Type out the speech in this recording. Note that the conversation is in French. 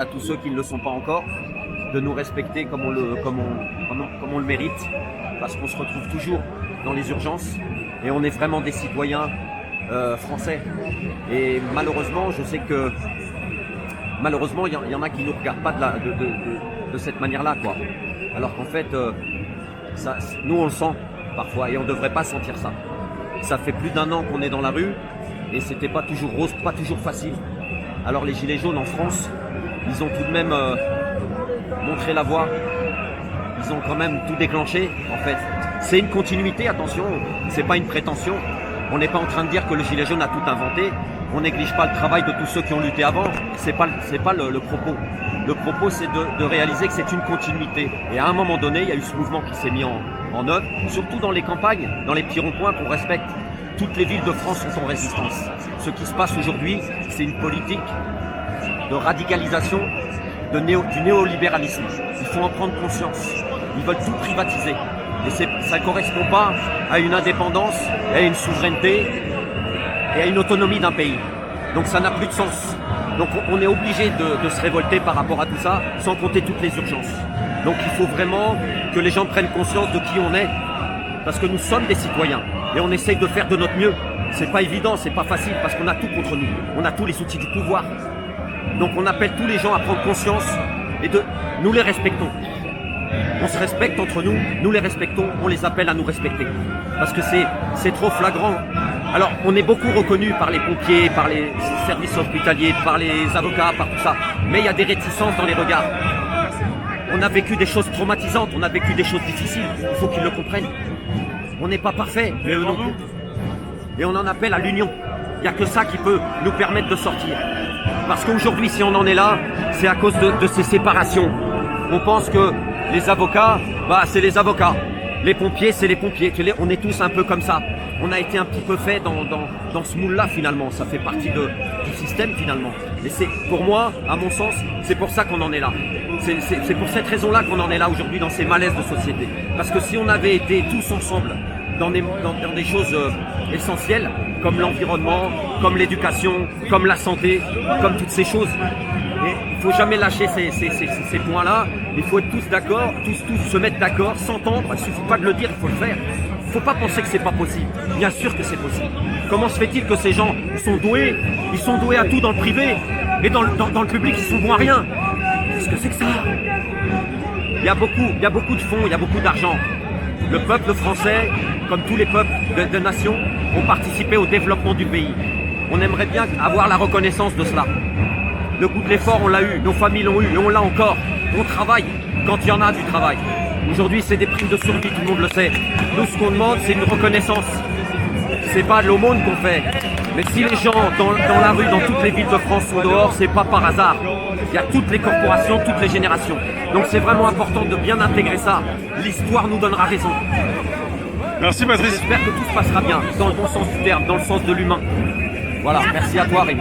à tous ceux qui ne le sont pas encore, de nous respecter comme on le mérite, parce qu'on se retrouve toujours dans les urgences et on est vraiment des citoyens français. Et malheureusement, je sais que malheureusement, il y en a qui ne nous regardent pas de cette manière-là, quoi. Alors qu'en fait, nous on le sent parfois et on ne devrait pas sentir ça. Ça fait plus d'1 an qu'on est dans la rue et c'était pas toujours rose, pas toujours facile. Alors les Gilets jaunes en France, ils ont tout de même montré la voie. Ils ont quand même tout déclenché, en fait. C'est une continuité, attention, c'est pas une prétention. On n'est pas en train de dire que le Gilet jaune a tout inventé. On néglige pas le travail de tous ceux qui ont lutté avant. C'est pas le propos. Le propos, c'est de réaliser que c'est une continuité. Et à un moment donné, il y a eu ce mouvement qui s'est mis en œuvre, surtout dans les campagnes, dans les petits ronds-points qu'on respecte. Toutes les villes de France sont en résistance. Ce qui se passe aujourd'hui, c'est une politique de radicalisation du néolibéralisme. Il faut en prendre conscience. Ils veulent tout privatiser. Et ça ne correspond pas à une indépendance, à une souveraineté et à une autonomie d'un pays. Donc ça n'a plus de sens. Donc on est obligé de se révolter par rapport à tout ça, sans compter toutes les urgences. Donc il faut vraiment que les gens prennent conscience de qui on est. Parce que nous sommes des citoyens et on essaye de faire de notre mieux. C'est pas évident, c'est pas facile parce qu'on a tout contre nous. On a tous les outils du pouvoir. Donc on appelle tous les gens à prendre conscience et nous les respectons. On se respecte entre nous, nous les respectons, on les appelle à nous respecter. Parce que c'est trop flagrant. Alors on est beaucoup reconnus par les pompiers, par les services hospitaliers, par les avocats, par tout ça. Mais il y a des réticences dans les regards. On a vécu des choses traumatisantes, on a vécu des choses difficiles, il faut qu'ils le comprennent. On n'est pas parfait, mais eux non plus. Et on en appelle à l'union. Il n'y a que ça qui peut nous permettre de sortir. Parce qu'aujourd'hui, si on en est là, c'est à cause de ces séparations. On pense que les avocats, c'est les avocats. Les pompiers, c'est les pompiers. On est tous un peu comme ça. On a été un petit peu fait dans ce moule-là, finalement. Ça fait partie du système, finalement. Et c'est, pour moi, à mon sens, c'est pour ça qu'on en est là. C'est pour cette raison-là qu'on en est là aujourd'hui dans ces malaises de société. Parce que si on avait été tous ensemble dans des choses essentielles, comme l'environnement, comme l'éducation, comme la santé, comme toutes ces choses. Et il ne faut jamais lâcher ces points-là. Il faut être tous d'accord, tous se mettre d'accord, s'entendre. Il ne suffit pas de le dire, il faut le faire. Il ne faut pas penser que c'est pas possible. Bien sûr que c'est possible. Comment se fait-il que ces gens sont doués? Ils sont doués à tout dans le privé, mais dans le public, ils sont bons à rien. Qu'est-ce que c'est que ça? Il y a beaucoup de fonds, il y a beaucoup d'argent. Le peuple français, comme tous les peuples de nations, ont participé au développement du pays. On aimerait bien avoir la reconnaissance de cela. Le coup de l'effort, on l'a eu, nos familles l'ont eu, et on l'a encore. On travaille quand il y en a du travail. Aujourd'hui, c'est des primes de survie, tout le monde le sait. Nous, ce qu'on demande, c'est une reconnaissance. C'est pas de l'aumône qu'on fait. Mais si les gens dans la rue, dans toutes les villes de France sont dehors, c'est pas par hasard. Il y a toutes les corporations, toutes les générations. Donc c'est vraiment important de bien intégrer ça. L'histoire nous donnera raison. Merci Patrice. J'espère que tout se passera bien, dans le bon sens du terme, dans le sens de l'humain. Voilà, merci à toi Rémi.